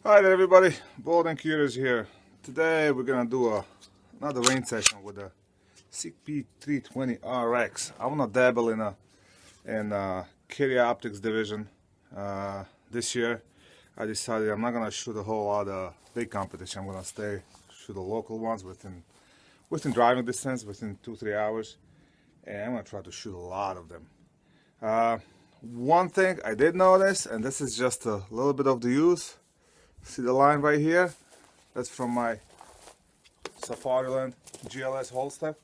Hi there everybody, Bald&curious here. Today we're gonna do another range session with the CP320 RX. I wanna dabble in carry optics division this year. I decided I'm not gonna shoot a whole lot of big competition. I'm gonna shoot the local ones within driving distance, within 2-3 hours, and I'm gonna try to shoot a lot of them. One thing I did notice, and this is just a little bit of the use. See the line right here? That's from my Safariland GLS holster.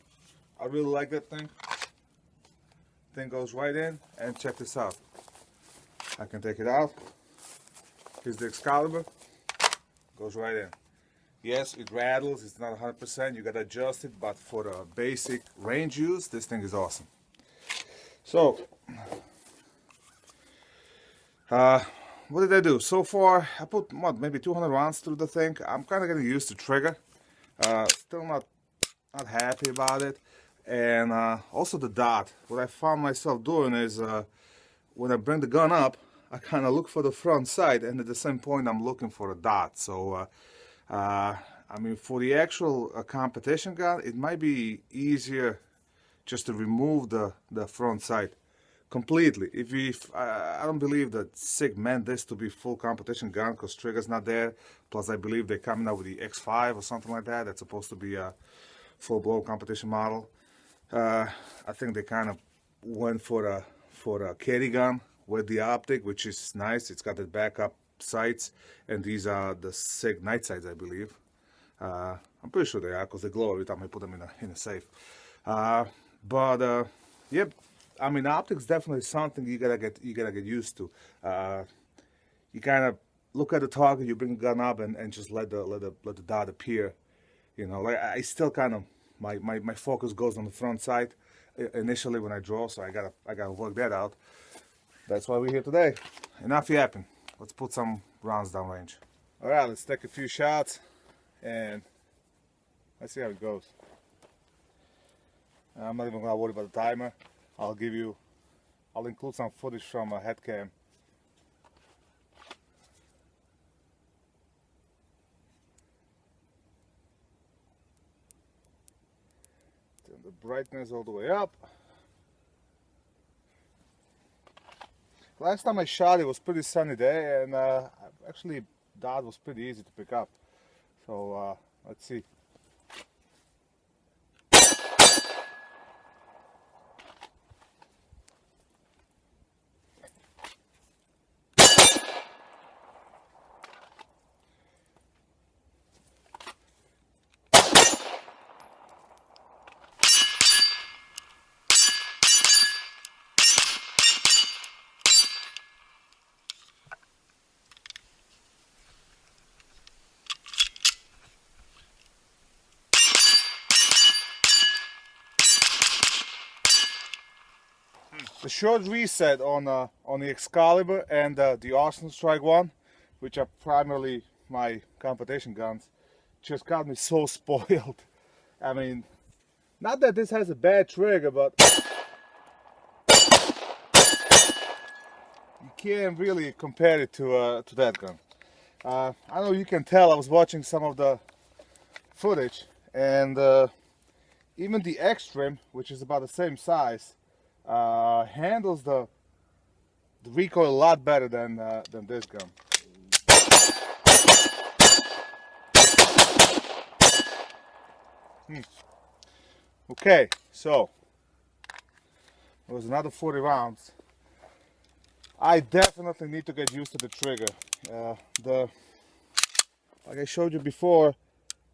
I really like that thing. Thing goes right in, and check this out. I can take it out. Here's the Excalibur. Goes right in. Yes, it rattles. It's not 100%. You gotta adjust it, but for the basic range use, this thing is awesome. So, what did I do? So far, I put maybe 200 rounds through the thing. I'm kind of getting used to trigger. Still not happy about it. And also the dot. What I found myself doing is when I bring the gun up, I kind of look for the front sight, and at the same point, I'm looking for a dot. So, I mean, for the actual competition gun, it might be easier just to remove the front sight completely. I don't believe that SIG meant this to be full competition gun because trigger's not there. Plus, I believe they're coming out with the X5 or something like that. That's supposed to be a full-blown competition model. I think they kind of went for a carry gun with the optic, which is nice. It's got the backup sights, and these are the SIG night sights, I believe. I'm pretty sure they are because they glow every time I put them in a safe. Yep. I mean, optics definitely something you gotta get used to. You kind of look at the target, you bring the gun up, and just let the dot appear. You know, like I still kind of my focus goes on the front sight initially when I draw, so I gotta work that out. That's why we're here today. Enough yapping. Let's put some rounds down range. All right, let's take a few shots, and let's see how it goes. I'm not even gonna worry about the timer. I'll include some footage from a head cam. Turn the brightness all the way up. Last time I shot, it was pretty sunny day, and actually dot was pretty easy to pick up. So let's see. The short reset on the Excalibur and the Arsenal Strike 1, which are primarily my competition guns, just got me so spoiled. I mean, not that this has a bad trigger, but you can't really compare it to that gun. I know you can tell. I was watching some of the footage, and even the X-Trim, which is about the same size, handles the recoil a lot better than this gun. Okay, so it was another 40 rounds. I definitely need to get used to the trigger. Like I showed you before,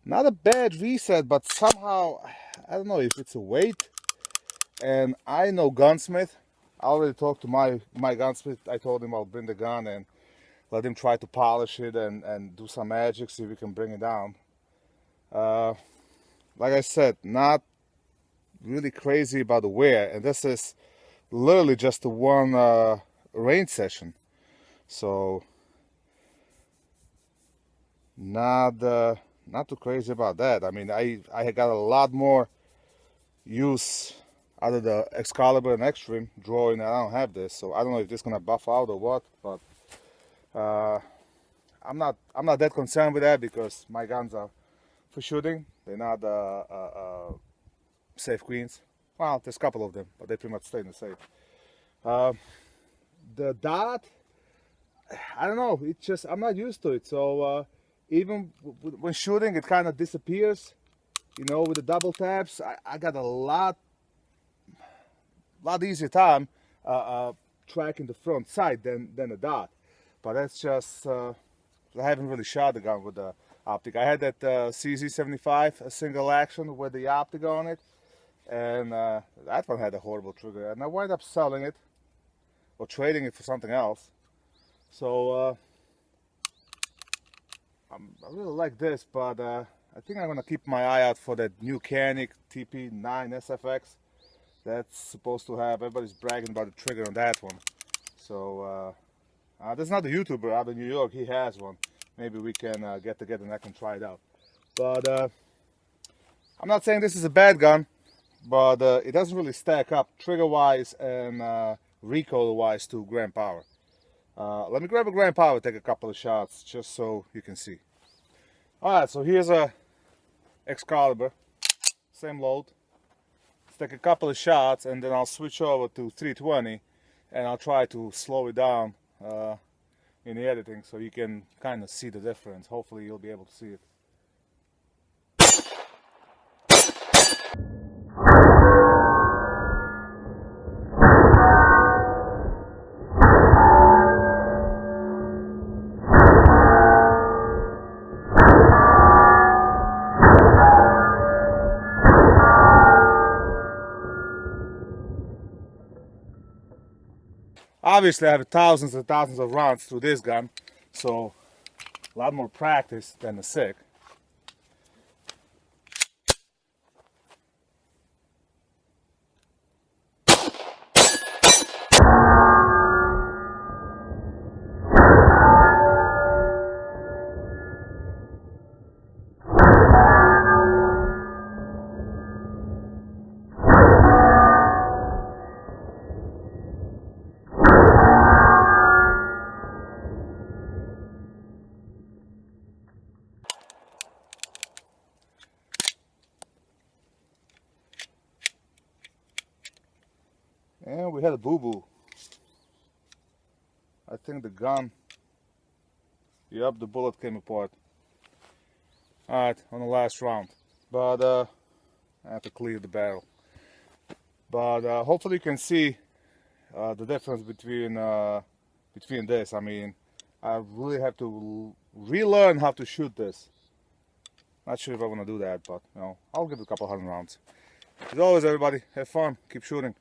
not a bad reset, but somehow I don't know if it's a weight. And I know gunsmith. I already talked to my gunsmith. I told him I'll bring the gun and let him try to polish it and do some magic, see if we can bring it down. Like I said, not really crazy about the wear, and this is literally just a one range session, so not too crazy about that. I mean, I got a lot more use out of the Excalibur and Extreme drawing. I don't have this, so I don't know if this is gonna buff out or what, but I'm not that concerned with that because my guns are for shooting. They're not safe queens. Well, there's a couple of them, but they pretty much stay in the safe. The dot, I don't know. It's just I'm not used to it. So even when shooting, it kind of disappears. You know, with the double taps, I got a lot easier time tracking the front sight than a dot. But that's just I haven't really shot the gun with the optic. I had that CZ75, a single action with the optic on it, and that one had a horrible trigger, and I wound up selling it or trading it for something else. So I really like this, but I think I'm gonna keep my eye out for that new Canik TP9 SFX. That's supposed to have, everybody's bragging about the trigger on that one. So there's another YouTuber out in New York, he has one. Maybe we can get together and I can try it out. But I'm not saying this is a bad gun, but it doesn't really stack up trigger-wise and recoil-wise to Grand Power. Let me grab a Grand Power, take a couple of shots, just so you can see. Alright, so here's a Excalibur, same load. Let's take a couple of shots and then I'll switch over to 320 and I'll try to slow it down in the editing so you can kind of see the difference. Hopefully you'll be able to see it. Obviously I have thousands and thousands of rounds through this gun, so a lot more practice than the SIG. And we had a boo-boo. I think the gun, yep, the bullet came apart. Alright, on the last round. But I have to clear the barrel. But hopefully you can see the difference between this. I mean, I really have to relearn how to shoot this. Not sure if I want to do that, but you know, I'll give it a couple hundred rounds. As always, everybody, have fun, keep shooting.